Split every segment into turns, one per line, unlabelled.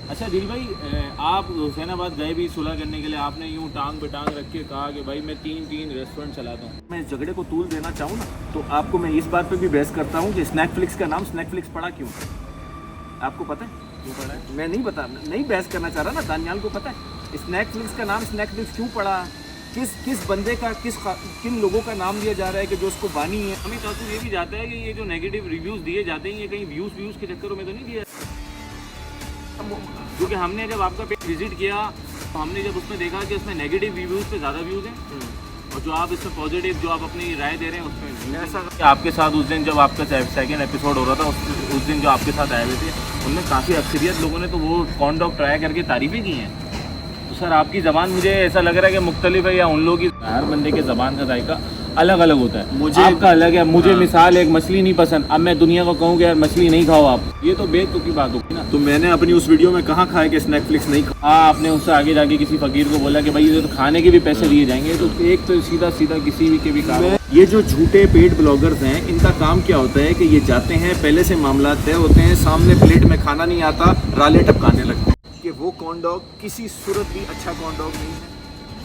अच्छा दिल भाई, आप हुसैनाबाद गए भी सुलह करने के लिए, आपने यूं टांग पे टांग रख के कहा कि भाई मैं तीन रेस्टोरेंट चलाता हूँ।
मैं इस झगड़े को तूल देना चाहूँ ना, तो आपको मैं इस बात पे भी बहस करता हूँ कि स्नैकफ्लिक्स का नाम स्नैकफ्लिक्स पड़ा क्यों? आपको पता है?
क्यों पड़ा है?
मैं नहीं बहस करना चाह रहा ना, दानियाल को पता है स्नैकफ्लिक्स का नाम स्नैकफ्लिक्स क्यों पड़ा? किस बंदे का किन लोगों का नाम लिया जा रहा है कि जो उसको बानी है?
हमें तासुर ये भी जाता है कि ये जो नेगेटिव रिव्यूज़ दिए जाते हैं ये कहीं व्यूज़ के चक्करों में तो नहीं दिया, क्योंकि हमने जब आपका पेज विजिट किया तो हमने जब उसमें देखा कि उसमें नेगेटिव रिव्यूज़ पे ज़्यादा व्यूज़ हैं और जो आप इसमें पॉजिटिव जो आप अपनी राय दे रहे हैं उसमें
ऐसा
आपके साथ उस दिन जब आपका सेकंड एपिसोड हो रहा था उस दिन जो आपके साथ आए हुए थे उनमें काफ़ी अक्सरियत लोगों ने तो वो कॉर्न डॉग ट्राई करके तारीफ़ें की हैं। तो सर आपकी ज़बान मुझे ऐसा लग रहा है कि मुख्तलिफ है या उन लोगों की, हर बंदे के ज़बान का जायका अलग अलग होता है।
मुझे
आपका अलग है। मुझे
हाँ।
मिसाल एक मछली नहीं पसंद, अब मैं दुनिया को कहूँ कि यार मछली नहीं खाओ आप, ये तो बेतुकी की बात होगी ना।
तो मैंने अपनी उस वीडियो में कहाँ खाया कि स्नैकफ्लिक्स नहीं खा?
हाँ, आपने उससे आगे जाके किसी फकीर को बोला कि भाई ये तो खाने के भी पैसे दिए जाएंगे, तो एक तो सीधा किसी भी के भी काम।
ये जो झूठे पेड ब्लॉगर्स हैं, इनका काम क्या होता है कि ये जाते हैं, पहले से मामला तय होते हैं, सामने प्लेट में खाना नहीं आता, राले टपकाने लगते हैं कि वो कॉर्न डॉग किसी सूरत भी अच्छा कॉर्न डॉग नहीं है।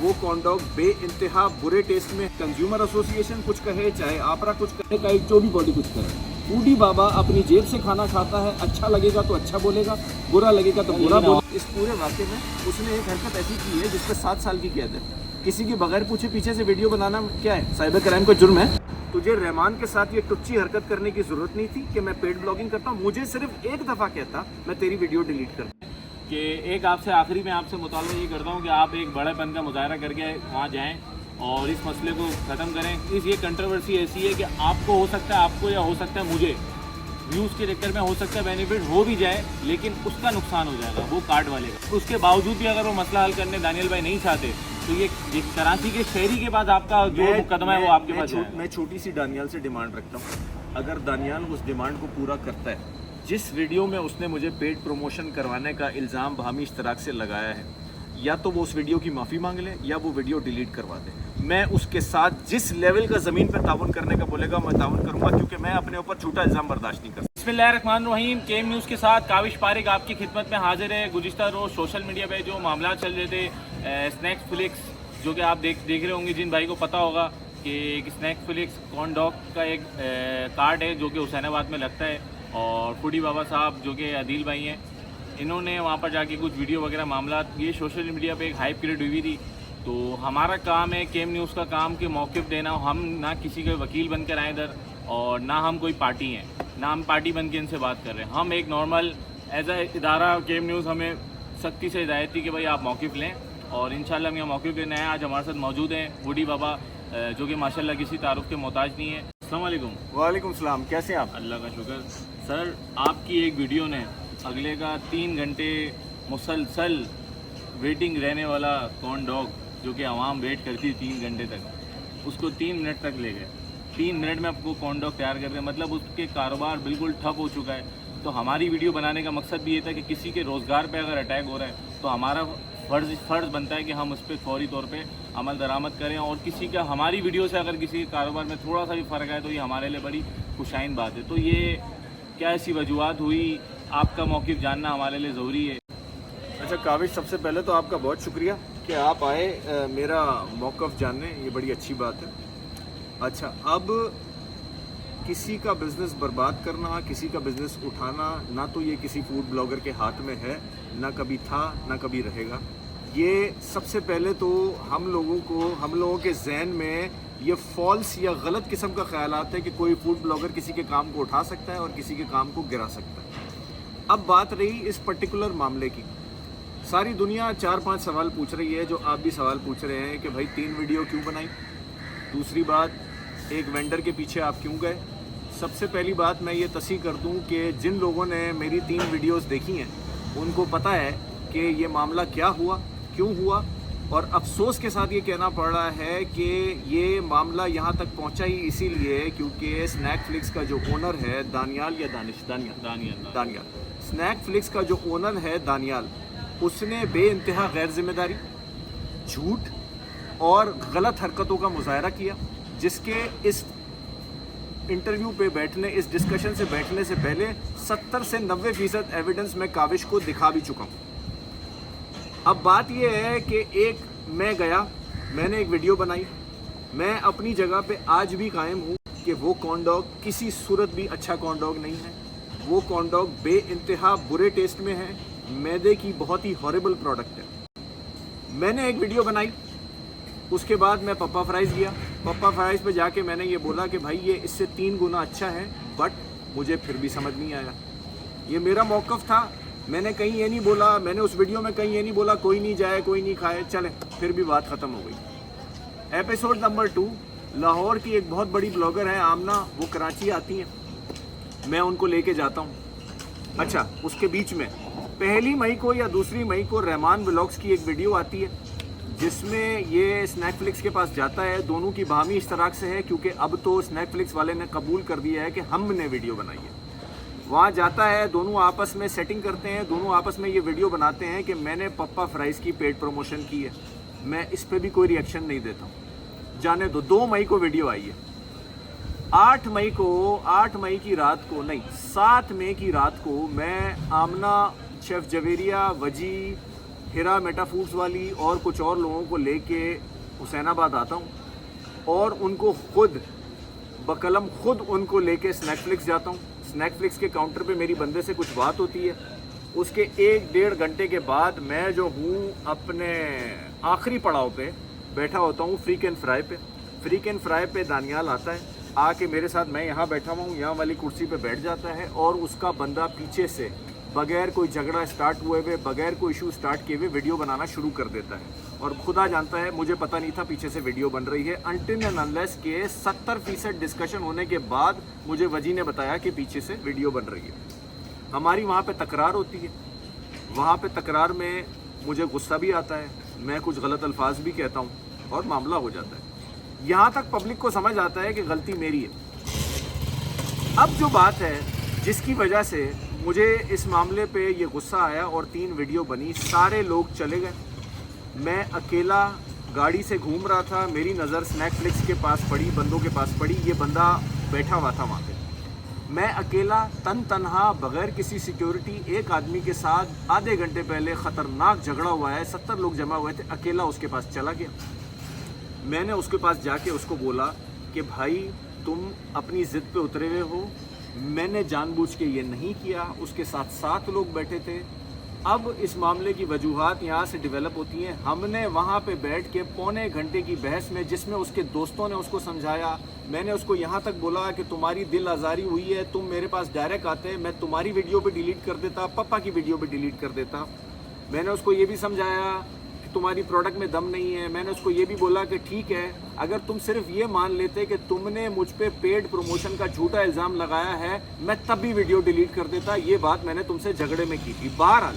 वो कॉर्न डॉग बेइंतहा बुरे टेस्ट में, कंज्यूमर एसोसिएशन कुछ कहे चाहे आपरा कुछ कहे चाहे जो भी बॉडी कुछ करे, फूडी बाबा अपनी जेब से खाना खाता है। अच्छा लगेगा तो अच्छा बोलेगा, बुरा लगेगा तो बुरा बोलेगा। इस पूरे वाक़े में उसने एक हरकत ऐसी की है जिसपे 7 साल की कैद है। किसी के बगैर पूछे पीछे से वीडियो बनाना क्या है? साइबर क्राइम का जुर्म है। तुझे रहमान के साथ ये टुच्ची हरकत करने की जरूरत नहीं थी कि मैं पेड ब्लॉगिंग करता हूँ। मुझे सिर्फ एक दफ़ा कहता मैं तेरी वीडियो डिलीट कर
कि एक आपसे आखिरी में आपसे मुतालबा ये करता हूँ कि आप एक बड़ेपन का मुजाहरा करके वहाँ जाएं और इस मसले को ख़त्म करें। ये कंट्रोवर्सी ऐसी है कि आपको हो सकता है, आपको या हो सकता है मुझे, व्यूज़ के चक्कर में हो सकता है बेनिफिट हो भी जाए, लेकिन उसका नुकसान हो जाएगा वो कार्ड वाले का। उसके बावजूद भी अगर वो मसला हल करने दानियल भाई नहीं चाहते तो ये कराची के शहरी के बाद आपका जो मुकदमा है वो आपके पास जाएगा।
मैं छोटी सी दानियाल से डिमांड रखता हूँ। अगर दानियाल उस डिमांड को पूरा करता है, जिस वीडियो में उसने मुझे पेड प्रमोशन करवाने का इल्ज़ाम बाहमी इश्तराक से लगाया है, या तो वो उस वीडियो की माफ़ी मांग ले या वो वीडियो डिलीट करवा दे। मैं उसके साथ जिस लेवल का ज़मीन पर ताउन करने का बोलेगा मैं ताउन करूँगा, क्योंकि मैं अपने ऊपर झूठा इल्ज़ाम बर्दाश्त नहीं कर सकता।
बिस्मिल्लाहिर्रहमानिर्रहीम। केम न्यूज़ के साथ काविश पारिक आपकी खिदमत में हाजिर है। गुज़िश्ता रोज़ सोशल मीडिया पे जो मामला चल रहे थे स्नैकफ्लिक्स, जो कि आप देख रहे होंगे, जिन भाई को पता होगा कि स्नैकफ्लिक्स कॉर्न डॉग का एक कार्ड है जो कि हुसैनाबाद में लगता है, और फूडी बाबा साहब जो कि अदील भाई हैं, इन्होंने वहाँ पर जाके कुछ वीडियो वगैरह मामला, ये सोशल मीडिया पे एक हाइप क्रिएट हुई थी। तो हमारा काम है, केम न्यूज़ का काम कि मौक़िफ़ देना। हम ना किसी के वकील बन कर आए इधर, और ना हम कोई पार्टी हैं, ना हम पार्टी बन के इनसे बात कर रहे हैं। हम एक नॉर्मल एज ए इदारा, केम न्यूज़ हमें सख्ती से हिदायत थी कि भाई आप मौक़िफ़ लें, और इंशाल्लाह हम यहाँ मौक़िफ़ लेने आए। आज हमारे साथ मौजूद हैं बूढ़ी बाबा, जो कि माशाल्लाह किसी तारुफ के मोहताज नहीं है। अस्सलाम वालेकुम।
वालेकुम सलाम, कैसे हैं आप?
अल्लाह का शुक्र। सर आपकी एक वीडियो ने अगले का 3 घंटे मुसलसल वेटिंग रहने वाला कॉर्न डॉग, जो कि आवाम वेट करती 3 घंटे तक, उसको 3 मिनट तक ले गए। 3 मिनट में आपको कॉर्न डॉग तैयार कर दिया, मतलब उसके कारोबार बिल्कुल ठप हो चुका है। तो हमारी वीडियो बनाने का मकसद भी ये था कि किसी के रोज़गार पे अगर अटैक हो रहा है तो हमारा फ़र्ज़ बनता है कि हम उस पर फौरी तौर पे अमल दरामद करें, और किसी का हमारी वीडियो से अगर किसी के कारोबार में थोड़ा सा भी फ़र्क आए तो ये हमारे लिए बड़ी खुशाइन बात है। तो ये क्या ऐसी वजूहत हुई, आपका मौक़िफ़ जानना हमारे लिए ज़रूरी है।
अच्छा काविश, सबसे पहले तो आपका बहुत शुक्रिया कि आप आए मेरा मौक़िफ़ जानने, ये बड़ी अच्छी बात है। अच्छा, अब किसी का बिज़नेस बर्बाद करना, किसी का बिज़नेस उठाना, ना तो ये किसी फूड ब्लॉगर के हाथ में है, ना कभी था, ना कभी रहेगा। ये सबसे पहले तो हम लोगों के जहन में ये फॉल्स या गलत किस्म का ख्यालात है कि कोई फूड ब्लॉगर किसी के काम को उठा सकता है और किसी के काम को गिरा सकता है। अब बात रही इस पर्टिकुलर मामले की, सारी दुनिया 4-5 सवाल पूछ रही है, जो आप भी सवाल पूछ रहे हैं कि भाई 3 वीडियो क्यों बनाई, दूसरी बात एक वेंडर के पीछे आप क्यों गए। सबसे पहली बात मैं ये तस्दीक़ कर दूं कि जिन लोगों ने मेरी 3 वीडियोस देखी हैं उनको पता है कि ये मामला क्या हुआ, क्यों हुआ, और अफसोस के साथ ये कहना पड़ रहा है कि ये मामला यहाँ तक पहुँचा ही इसीलिए क्योंकि स्नैकफ्लिक्स का जो ओनर है दानियाल स्नैकफ्लिक्स का जो ओनर है दानियाल, उसने बेइंतहा गैर जिम्मेदारी, झूठ और गलत हरकतों का मुजाहरा किया, जिसके इस इंटरव्यू पे बैठने, इस डिस्कशन से बैठने से पहले 70 से 90% एविडेंस मैं काविश को दिखा भी चुका हूँ। अब बात ये है कि मैं गया, मैंने एक वीडियो बनाई, मैं अपनी जगह पे आज भी कायम हूँ कि वो कॉर्न डॉग किसी सूरत भी अच्छा कॉर्न डॉग नहीं है। वो कॉर्न डॉग बेइंतहा बुरे टेस्ट में है, मैदे की बहुत ही हॉरिबल प्रोडक्ट है। मैंने एक वीडियो बनाई, उसके बाद मैं पप्पा फ्राइज़ गया। पप्पा फ्राइज़ पे जाके मैंने ये बोला कि भाई ये इससे 3 गुना अच्छा है, बट मुझे फिर भी समझ नहीं आया। ये मेरा मौक़िफ़ था, मैंने कहीं ये नहीं बोला, मैंने उस वीडियो में कहीं ये नहीं बोला कोई नहीं जाए कोई नहीं खाए, चले, फिर भी बात ख़त्म हो गई। एपिसोड नंबर 2, लाहौर की एक बहुत बड़ी ब्लॉगर है आमना, वो कराची आती हैं, मैं उनको लेके जाता हूँ। अच्छा, उसके बीच में 1 मई को या 2 मई को रहमान व्लॉग्स की एक वीडियो आती है जिसमें ये स्नैकफ्लिक्स के पास जाता है। दोनों की बाहमी इश्तराक से है क्योंकि अब तो स्नैकफ्लिक्स वाले ने कबूल कर दिया है कि हमने वीडियो बनाई है। वहाँ जाता है, दोनों आपस में सेटिंग करते हैं, दोनों आपस में ये वीडियो बनाते हैं कि मैंने पप्पा फ्राइज़ की पेड प्रमोशन की है। मैं इस पर भी कोई रिएक्शन नहीं देता हूँ, जाने दो। 2 मई को वीडियो आई है। 8 मई की रात को नहीं, 7 मई की रात को मैं आमना, शेफ़ जवेरिया, वजी, हिरा मेटा फूड्स वाली और कुछ और लोगों को लेके हुसैनाबाद आता हूँ और उनको बकलम खुद उनको लेके स्नैकफ्लिक्स जाता हूँ। स्नैकफ्लिक्स के काउंटर पे मेरी बंदे से कुछ बात होती है। उसके 1-1.5 घंटे के बाद मैं जो हूँ अपने आखिरी पड़ाव पे बैठा होता हूँ, फ्रीक एंड फ्राई पे। फ्रीक एंड फ्राई पे दानियाल आता है, आके मेरे साथ, मैं यहाँ बैठा हुआ हूँ, यहाँ वाली कुर्सी पे बैठ जाता है और उसका बंदा पीछे से बगैर कोई झगड़ा स्टार्ट हुए हुए, बगैर कोई इशू स्टार्ट किए हुए वीडियो बनाना शुरू कर देता है। और खुदा जानता है, मुझे पता नहीं था पीछे से वीडियो बन रही है, अनटिल एंड अनलेस के 70% डिस्कशन होने के बाद मुझे वजी ने बताया कि पीछे से वीडियो बन रही है। हमारी वहाँ पे तकरार होती है, वहाँ पे तकरार में मुझे गुस्सा भी आता है, मैं कुछ गलत अल्फाज भी कहता हूँ और मामला हो जाता है। यहाँ तक पब्लिक को समझ आता है कि गलती मेरी है। अब जो बात है जिसकी वजह से मुझे इस मामले पे ये गुस्सा आया और 3 वीडियो बनी, सारे लोग चले गए, मैं अकेला गाड़ी से घूम रहा था। मेरी नज़र स्नैकफ्लिक्स के पास पड़ी, बंदों के पास पड़ी, ये बंदा बैठा हुआ था वहाँ पे। मैं अकेला तनहा बगैर किसी सिक्योरिटी, एक आदमी के साथ आधे घंटे पहले ख़तरनाक झगड़ा हुआ है, 70 लोग जमा हुए थे, अकेला उसके पास चला गया। मैंने उसके पास जाके उसको बोला कि भाई तुम अपनी ज़िद पे उतरे हुए हो, मैंने जानबूझ के ये नहीं किया। उसके साथ 7 लोग बैठे थे। अब इस मामले की वजूहात यहाँ से डेवलप होती हैं। हमने वहाँ पे बैठ के पौने घंटे की बहस में, जिसमें उसके दोस्तों ने उसको समझाया, मैंने उसको यहाँ तक बोला कि तुम्हारी दिल आज़ारी हुई है, तुम मेरे पास डायरेक्ट आते, मैं तुम्हारी वीडियो पे डिलीट कर देता, पप्पा की वीडियो पे डिलीट कर देता। मैंने उसको ये भी समझाया कि तुम्हारी प्रोडक्ट में दम नहीं है। मैंने उसको ये भी बोला कि ठीक है, अगर तुम सिर्फ ये मान लेते कि तुमने मुझ पे पेड प्रमोशन का झूठा इल्ज़ाम लगाया है, मैं तब भी वीडियो डिलीट कर देता। ये बात मैंने तुमसे झगड़े में की थी। बहरहाल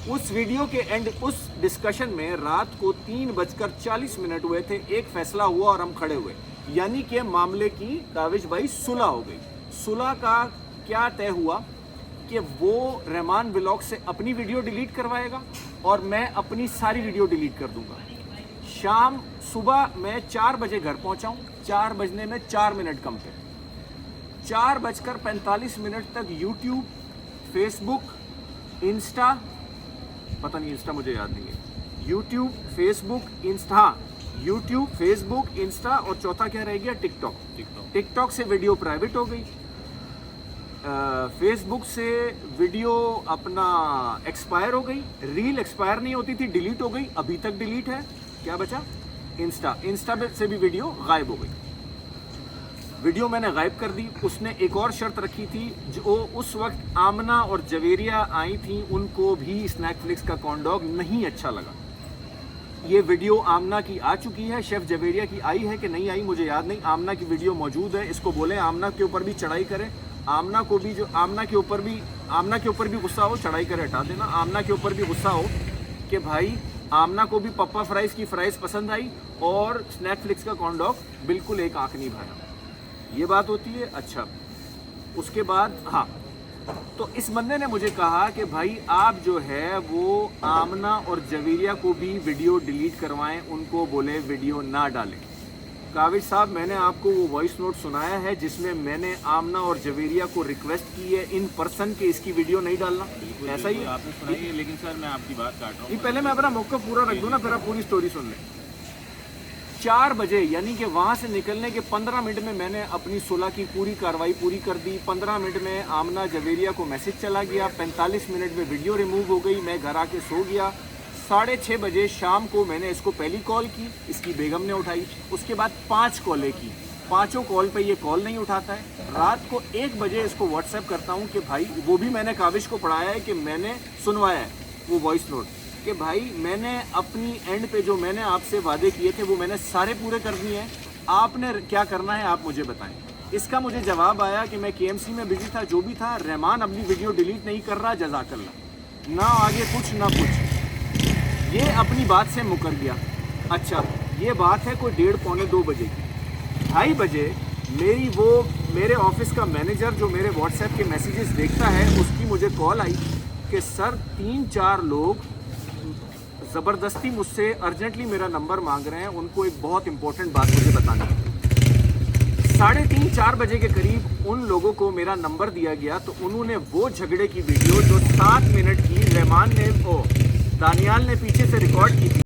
उस वीडियो के एंड, उस डिस्कशन में रात को 3:40 हुए थे, एक फैसला हुआ और हम खड़े हुए, यानी कि मामले की काविश भाई सुलह हो गई। सुलह का क्या तय हुआ कि वो रहमान व्लॉग से अपनी वीडियो डिलीट करवाएगा और मैं अपनी सारी वीडियो डिलीट कर दूंगा। सुबह मैं 4 बजे घर पहुंचा हूँ, 4 बजने में 4 मिनट कम थे। 4:45 तक यूट्यूब, फेसबुक, इंस्टा, पता नहीं इंस्टा मुझे याद नहीं है, यूट्यूब, फेसबुक, इंस्टा और चौथा क्या रह गया, टिकटॉक से वीडियो प्राइवेट हो गई। फेसबुक से वीडियो अपना एक्सपायर हो गई, रील एक्सपायर नहीं होती थी, डिलीट हो गई, अभी तक डिलीट है। क्या बचा, इंस्टा से भी वीडियो गायब हो गई। वीडियो मैंने गायब कर दी। उसने एक और शर्त रखी थी, जो उस वक्त आमना और जवेरिया आई थी, उनको भी स्नैकफ्लिक्स का कॉर्न डॉग नहीं अच्छा लगा। ये वीडियो आमना की आ चुकी है, शेफ़ जवेरिया की आई है कि नहीं आई मुझे याद नहीं। आमना की वीडियो मौजूद है, इसको बोले आमना के ऊपर भी चढ़ाई करें, आमना के ऊपर भी गुस्सा हो, चढ़ाई कर हटा देना। आमना के ऊपर भी गुस्सा हो कि भाई आमना को भी पप्पा फ्राइज़ की फ्राइज़ पसंद आई और स्नैकफ्लिक्स का कॉर्न डॉग बिल्कुल एक आंख नहीं भाया। ये बात होती है। अच्छा, उसके बाद हाँ, तो इस बंदे ने मुझे कहा कि भाई आप जो है वो आमना और जवेरिया को भी वीडियो डिलीट करवाएं, उनको बोले वीडियो ना डालें। काविश साहब, मैंने आपको वो वॉइस नोट सुनाया है जिसमें मैंने आमना और जवेरिया को रिक्वेस्ट की है इन पर्सन के इसकी वीडियो नहीं डालना, ऐसा ही है?
आपने सुनाई है, लेकिन सर मैं आपकी बात काट रहा हूँ।
नहीं, पहले मैं अपना मौका पूरा रख दूं ना, फिर आप पूरी स्टोरी सुन लें। 4 बजे यानी कि वहाँ से निकलने के 15 मिनट में मैंने अपनी सुलह की पूरी कार्रवाई पूरी कर दी। 15 मिनट में आमना जवेरिया को मैसेज चला गया, 45 मिनट में वीडियो रिमूव हो गई, मैं घर आके सो गया। 6:30 बजे शाम को मैंने इसको पहली कॉल की, इसकी बेगम ने उठाई। उसके बाद 5 कॉलें की, पाँचों कॉल पे ये कॉल नहीं उठाता है। रात को 1 बजे इसको व्हाट्सएप करता हूँ कि भाई, वो भी मैंने काविश को पढ़ाया है कि मैंने सुनवाया है वो वॉइस नोट, कि भाई मैंने अपनी एंड पे जो मैंने आपसे वादे किए थे वो मैंने सारे पूरे कर दिए हैं, आपने क्या करना है आप मुझे बताएं। इसका मुझे जवाब आया कि मैं KMC में बिजी था, जो भी था, रहमान अपनी वीडियो डिलीट नहीं कर रहा, जज़ाकल्लाह। ना आगे कुछ ना कुछ, ये अपनी बात से मुकर गया। अच्छा, ये बात है कोई 1:30 पौने 2 बजे की। 2:30 बजे मेरे ऑफिस का मैनेजर जो मेरे व्हाट्सएप के मैसेजेस देखता है, उसकी मुझे कॉल आई कि सर 3-4 लोग ज़बरदस्ती मुझसे अर्जेंटली मेरा नंबर मांग रहे हैं, उनको एक बहुत इंपॉर्टेंट बात मुझे बतानी है। 3:30-4 बजे के करीब उन लोगों को मेरा नंबर दिया गया, तो उन्होंने वो झगड़े की वीडियो जो 7 मिनट की दानियाल ने पीछे से रिकॉर्ड की थी,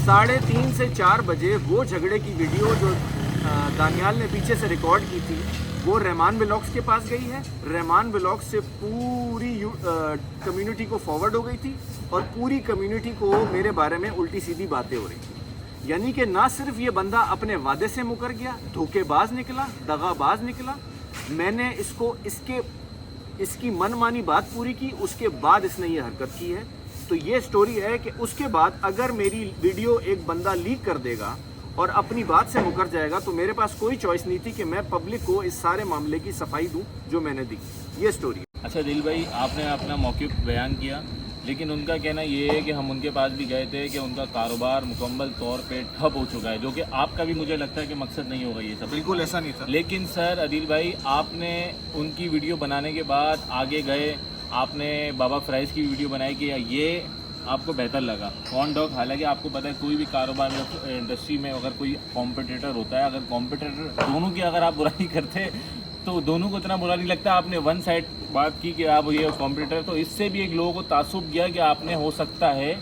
3:30 से 4 बजे वो झगड़े की वीडियो जो दानियाल ने पीछे से रिकॉर्ड की थी, वो रहमान व्लॉग्स के पास गई है। रहमान व्लॉग्स से पूरी कम्युनिटी को फॉरवर्ड हो गई थी और पूरी कम्युनिटी को मेरे बारे में उल्टी सीधी बातें हो रही थी। यानी कि ना सिर्फ ये बंदा अपने वादे से मुकर गया, धोखेबाज निकला, दगाबाज निकला, मैंने इसको इसकी मनमानी बात पूरी की, उसके बाद इसने ये हरकत की है। तो ये स्टोरी है कि उसके बाद अगर मेरी वीडियो एक बंदा लीक कर देगा और अपनी बात से मुकर जाएगा, तो मेरे पास कोई चॉइस नहीं थी कि मैं पब्लिक को इस सारे मामले की सफाई दूं जो मैंने दी। ये स्टोरी है।
अच्छा दिल भाई, आपने अपना मौक़िफ़ बयान किया, लेकिन उनका कहना ये है कि हम उनके पास भी गए थे कि उनका कारोबार मुकम्मल तौर पे ठप हो चुका है, जो कि आपका भी मुझे लगता है कि मकसद नहीं होगा ये सब।
बिल्कुल ऐसा नहीं था।
लेकिन सर अदिल भाई, आपने उनकी वीडियो बनाने के बाद आगे गए, आपने बाबा फ्राइज़ की वीडियो बनाई कि ये आपको बेहतर लगा। कॉर्न डॉग, हालांकि आपको पता है कोई भी कारोबार में, इंडस्ट्री में अगर कोई कॉम्पिटिटर होता है, अगर कॉम्पिटिटर दोनों की अगर आप बुराई करते तो दोनों को इतना बुरा नहीं लगता। आपने वन साइड बात की कि आप ये कॉम्पिटिटर, तो इससे भी एक लोगों को तासुब गया कि आपने हो सकता है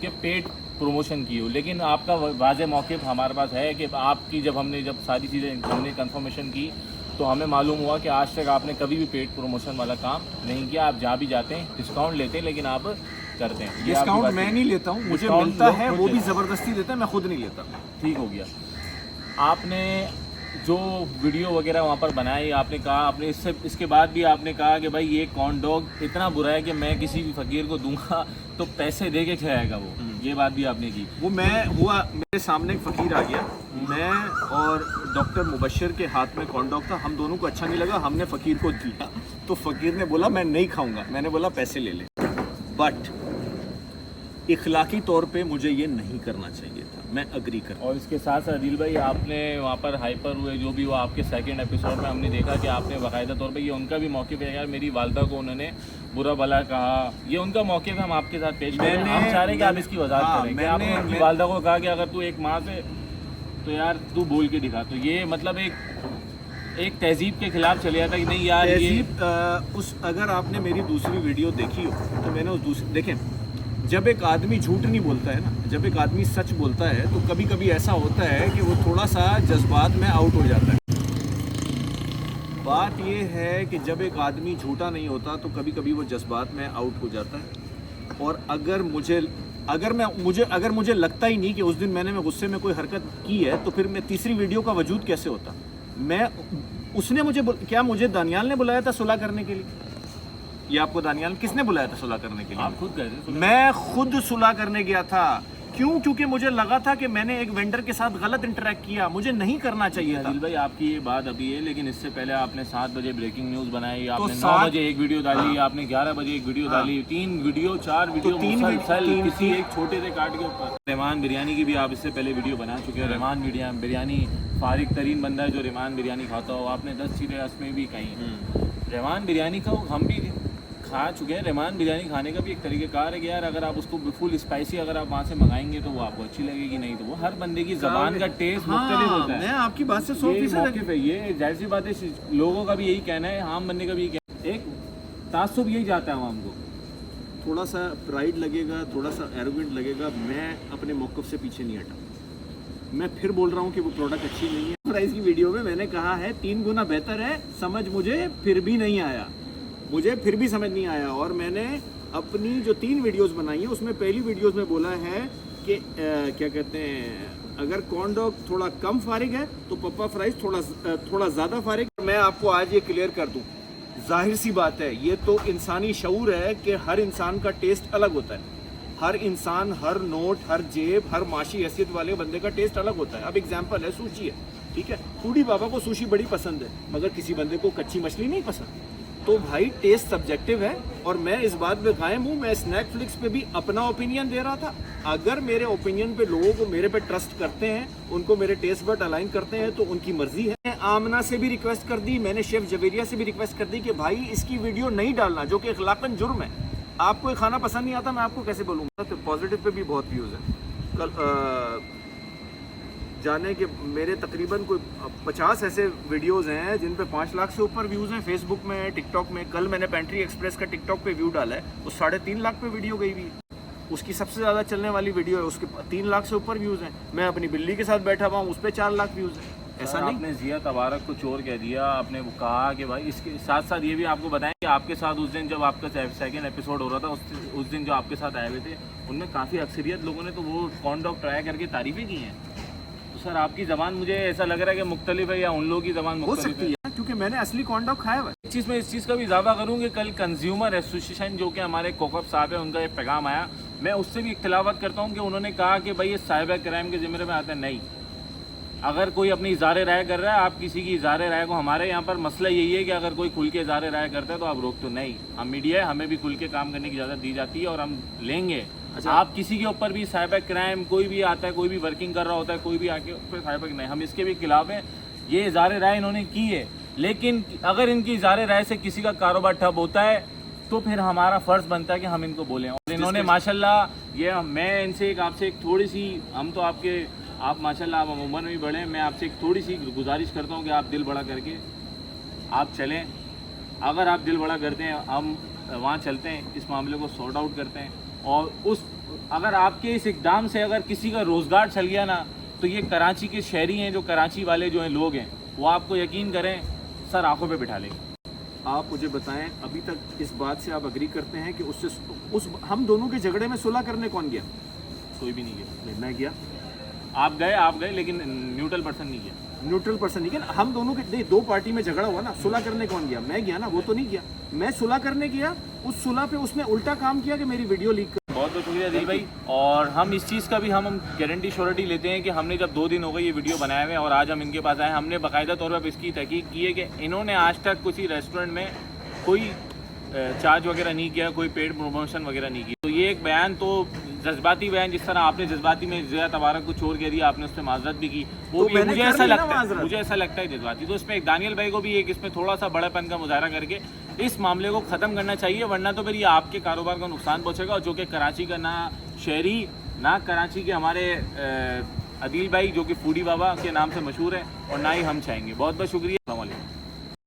कि पेड प्रमोशन की हो। लेकिन आपका वाज़े मौक़िफ़ हमारे पास है कि आपकी जब सारी चीज़ें हमने कंफर्मेशन की, तो हमें मालूम हुआ कि आज तक आपने कभी भी पेड प्रमोशन वाला काम नहीं किया। आप जहाँ भी जाते हैं डिस्काउंट लेते हैं, लेकिन आप करते हैं।
डिस्काउंट मैं नहीं लेता हूँ, मुझे मिलता है, वो भी ज़बरदस्ती देता है, मैं खुद नहीं लेता।
ठीक हो गया। आपने जो वीडियो वगैरह वहाँ पर बनाई, आपने कहा, आपने इसके बाद भी आपने कहा कि भाई ये कॉर्न डॉग इतना बुरा है कि मैं किसी भी फ़कीर को दूंगा तो पैसे दे के खिलाएगा वो। ये बात भी आपने की।
वो मेरे सामने एक फ़कीर आ गया, मैं और डॉक्टर मुबशर के हाथ में कॉर्न डॉग था, हम दोनों को अच्छा नहीं लगा, हमने फ़कीर को दिया, तो फ़कीर ने बोला मैं नहीं खाऊंगा, मैंने बोला पैसे ले ले। बट इखलाकी तौर पे मुझे ये नहीं करना चाहिए था, मैं अग्री कर।
और इसके साथ साथ अदिल भाई, आपने वहाँ पर हाइपर हुए, जो भी हुआ आपके सेकंड एपिसोड में हमने देखा कि आपने बाकायदा तौर पे, ये उनका भी मौक़िफ़ है यार, मेरी वालदा को उन्होंने बुरा भला कहा, ये उनका मौक़िफ़ है, हम आपके साथ पेश करें। हम चाह रहे कि आप इसकी वजाहत करें कि आपने अपनी वालदा को कहा कि अगर तू एक माँ से, तो यार तू बोल के दिखा। तो ये मतलब एक तहजीब के खिलाफ चले जाता कि नहीं यार
तहजीब। अगर आपने मेरी दूसरी वीडियो देखी हो तो मैंने उस दूसरी, देखें, जब एक आदमी झूठ नहीं बोलता है ना, जब एक आदमी सच बोलता है, तो कभी कभी ऐसा होता है कि वो थोड़ा सा जज्बात में आउट हो जाता है। बात ये है कि जब एक आदमी झूठा नहीं होता तो कभी कभी वो जज्बात में आउट हो जाता है। और अगर मुझे लगता ही नहीं कि उस दिन मैंने गुस्से में कोई हरकत की है, तो फिर मैं तीसरी वीडियो का वजूद कैसे होता। क्या मुझे दानियाल ने बुलाया था सुलह करने के लिए? ये आपको दानियाल किसने बुलाया था सुलह करने के लिए?
आप खुद गए थे?
मैं खुद सुलह करने गया था। क्यों? क्योंकि मुझे लगा था कि मैंने एक वेंडर के साथ गलत इंटरेक्ट किया, मुझे नहीं करना चाहिए था।
दिल भाई, आपकी ये बात अभी है, लेकिन इससे पहले आपने 7 बजे ब्रेकिंग न्यूज़ बनाई, आपने 9 बजे एक वीडियो डाली, आपने 11 बजे एक वीडियो डाली, 4 वीडियो किसी एक छोटे से कार्ड के ऊपर। रहमान बिरयानी की भी आप इससे पहले वीडियो बना चुके हैं। रहमान बिरयानी फारिग तरीन बंदा है जो रहमान बिरयानी खाता हो, आपने 10 चीज़ें उसमें भी कही। रहमान बिरयानी का हम भी खा चुके हैं। रहमान बिरयानी खाने का भी एक तरीक़ेकार है कि यार अगर आप उसको फुल स्पाइसी अगर आप वहाँ से मंगाएंगे तो वो आपको अच्छी लगेगी, नहीं तो वो हर बंदे की ज़बान का टेस्ट मुख्तलिफ होता है।
मैं आपकी बात से 100%
मौक़िफ़ है, ये जाहिर सी बात है, लोगों का भी यही कहना है, आम बंदे का भी यही कहना है, एक तासुब यही जाता है आवाम को।
थोड़ा सा प्राइड लगेगा, थोड़ा सा एरोगेंट लगेगा, मैं अपने मौक़िफ़ से पीछे नहीं हटा। मैं फिर बोल रहा हूँ कि वो प्रोडक्ट अच्छी नहीं है। प्राइस की वीडियो में मैंने कहा है 3 गुना बेहतर है, समझ मुझे फिर भी नहीं आया, मुझे फिर भी समझ नहीं आया। और मैंने अपनी जो 3 वीडियोस बनाई है उसमें पहली वीडियोस में बोला है कि क्या कहते हैं, अगर कॉर्न डॉग थोड़ा कम फारिग है तो पप्पा फ्राइज थोड़ा ज़्यादा फारिग। मैं आपको आज ये क्लियर कर दूँ, जाहिर सी बात है, ये तो इंसानी शऊर है कि हर इंसान का टेस्ट अलग होता है। हर इंसान, हर नोट, हर जेब, हर माशी हैसियत वाले बंदे का टेस्ट अलग होता है। अब एग्जांपल है, सुशी है, ठीक है, फूडी बाबा को सुशी बड़ी पसंद है, मगर किसी बंदे को कच्ची मछली नहीं पसंद। तो भाई टेस्ट सब्जेक्टिव है, और मैं इस बात पे कायम हूँ। मैं स्नैकफ्लिक्स पे भी अपना ओपिनियन दे रहा था। अगर मेरे ओपिनियन पे लोगों को मेरे पे ट्रस्ट करते हैं, उनको मेरे टेस्ट बट अलाइन करते हैं, तो उनकी मर्जी है। आमना से भी रिक्वेस्ट कर दी, मैंने शेफ जवेरिया से भी रिक्वेस्ट कर दी कि भाई इसकी वीडियो नहीं डालना, जो कि अखलाकन जुर्म है। आपको ये खाना पसंद नहीं आता, मैं आपको कैसे बोलूँगा। तो पॉजिटिव पे भी बहुत व्यूज़ है। कल जाने के मेरे तकरीबन कोई 50 ऐसे वीडियोस हैं जिन पे 5 लाख से ऊपर व्यूज़ हैं, फेसबुक में, टिकटॉक में। कल मैंने पेंट्री एक्सप्रेस का टिकटॉक पे व्यू डाला है, वो 3.5 लाख पे वीडियो गई हुई है। उसकी सबसे ज़्यादा चलने वाली वीडियो है, उसके 3 लाख से ऊपर व्यूज़ हैं। मैं अपनी बिल्ली के साथ बैठा हुआ हूँ, उस पर 4 लाख व्यूज़ हैं। ऐसा नहीं,
आपने जिया तबारक को चोर कह दिया, आपने वो कहा कि भाई इसके साथ साथ ये भी आपको बताएं कि आपके साथ उस दिन जब आपका सेकंड एपिसोड हो रहा था, उस दिन जो आपके साथ आए हुए थे, उनमें काफ़ी अक्सरियत लोगों ने तो वो कॉर्न डॉग ट्राई करके तारीफ़ें की हैं। तो सर आपकी ज़बान मुझे ऐसा लग रहा है कि मुख्तलिफ है, या उन लोगों की ज़बान
हो सकती है, क्योंकि मैंने असली कॉर्न डॉग खाया हुआ है।
इस चीज़ में इस चीज़ का भी इजाफा करूँ कि कल कंज्यूमर एसोसिएशन जो कि हमारे कोकब साहब है, उनका एक पैगाम आया, मैं उससे भी इख्तिलाफत करता हूँ कि उन्होंने कहा कि भाई ये साइबर क्राइम के ज़िम्मे में आता है। नहीं, अगर कोई अपनी इज़हार राय कर रहा है, आप किसी की इज़हार राय को, हमारे यहाँ पर मसला यही है कि अगर कोई खुल के इज़हार राय करता है तो आप रोक तो नहीं, हम मीडिया है, हमें भी खुल के काम करने की इजाज़त दी जाती है और हम लेंगे। अच्छा, आप किसी के ऊपर भी साइबर क्राइम, कोई भी आता है, कोई भी वर्किंग कर रहा होता है, कोई भी आके उस पर साइबर नहीं, हम इसके भी खिलाफ हैं। ये इज़हार राय इन्होंने की है, लेकिन अगर इनकी इज़हार राय से किसी का कारोबार ठप होता है तो फिर हमारा फ़र्ज़ बनता है कि हम इनको बोलें। और इन्होंने माशाल्लाह, ये मैं इनसे आपसे एक थोड़ी सी, हम तो आप माशाल्लाह आप उम्र में भी बड़े हैं, मैं आपसे एक थोड़ी सी गुजारिश करता हूँ कि आप दिल बड़ा करके आप चलें। अगर आप दिल बड़ा करते हैं, हम वहाँ चलते हैं, इस मामले को सॉर्ट आउट करते हैं। और अगर आपके इस इक़दाम से अगर किसी का रोज़गार चल गया ना, तो ये कराची के शहरी हैं, जो कराची वाले जो हैं लोग हैं, वो आपको यकीन करें सर आंखों पे बिठा लेंगे।
आप मुझे बताएं, अभी तक इस बात से आप अग्री करते हैं कि उससे हम दोनों के झगड़े में सुलह करने कौन गया?
कोई भी नहीं गया।
मैं गया,
आप गए, लेकिन न्यूट्रल पर्सन नहीं गया।
न्यूट्रल पर्सन नहीं गया। हम दोनों के 2 पार्टी में झगड़ा हुआ ना, सुलह करने कौन गया? मैं गया ना, वो तो नहीं गया। मैं सुलह करने गया, उस सुलह पे उसने उल्टा काम किया कि मेरी वीडियो लीक कर।
बहुत बहुत शुक्रिया दिल भाई। और हम इस चीज़ का भी हम गारंटी श्योरिटी लेते हैं कि हमने जब 2 दिन हो गए ये वीडियो बनाए हुए और आज हम इनके पास आए, हमने बाकायदा तौर पर इसकी तहकीक की है कि इन्होंने आज तक किसी रेस्टोरेंट में कोई चार्ज वगैरह नहीं किया, कोई पेड प्रमोशन वगैरह नहीं की। तो ये एक बयान, तो जज्बाती बयान, जिस तरह आपने जज्बाती में जिया तबारक को चोर कह दिया, आपने उस पर माजरत भी की, वो भी मुझे ऐसा लगता है जज्बाती। तो इसमें एक दानियल भाई को भी एक इसमें थोड़ा सा बड़ेपन का मुजाहरा करके इस मामले को ख़त्म करना चाहिए, वरना तो फिर ये आपके कारोबार को नुकसान पहुँचेगा, और जो कि कराची का ना शहरी, ना कराची के हमारे अदील भाई जो कि फूडी बाबा के नाम से मशहूर है, और ना ही हम चाहेंगे। बहुत बहुत शुक्रिया। अस्सलाम वालेकुम।